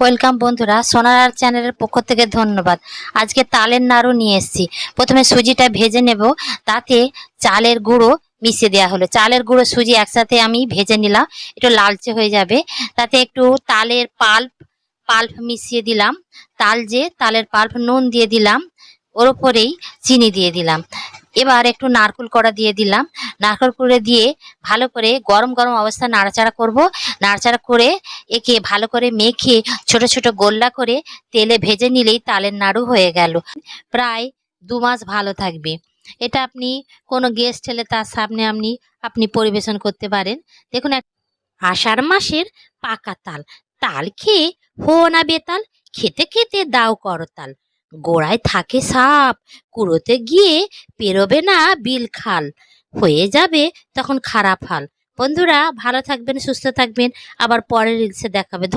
Welcome বন্ধুরা, সোনার চ্যানেলের পক্ষ থেকে ধন্যবাদ। আজকে তালের নাড়ু নিয়ে এসেছি। প্রথমে সুজিটা ভেজে নেব, তাতে চালের গুঁড়ো মিশিয়ে দেওয়া হলো। চালের গুঁড়ো সুজি একসাথে আমি ভেজে নিলাম, একটু লালচে হয়ে যাবে। তাতে একটু তালের পাল্প পাল্প মিশিয়ে দিলাম, তালের পাল্প, নুন দিয়ে দিলাম, ওর উপরেই চিনি দিয়ে দিলাম। এবার একটু নারকেল কড়া দিয়ে দিলাম। নারকেল করে দিয়ে ভালো করে গরম গরম অবস্থায় নাড়াচাড়া করব। নাড়াচাড়া করে একে ভালো করে মেখে ছোট ছোট গোল্লা করে তেলে ভেজে নিলেই তালের নাড়ু হয়ে গেল। প্রায় 2 মাস ভালো থাকবে। এটা আপনি কোনো গেস্ট এলে তার সামনে আপনি পরিবেশন করতে পারেন। দেখুন, আষাঢ় মাসের পাকা তাল, তাল খেয়ে হো না বেতাল, খেতে খেতে দাও করতাল, গোড়ায় থাকে সাপ, কুড়োতে গিয়ে পেরোবে না বিল খাল, হয়ে যাবে তখন খারাপ হাল। বন্ধুরা, ভালো থাকবেন, সুস্থ থাকবেন। আবার পরের রিলসে দেখাবে।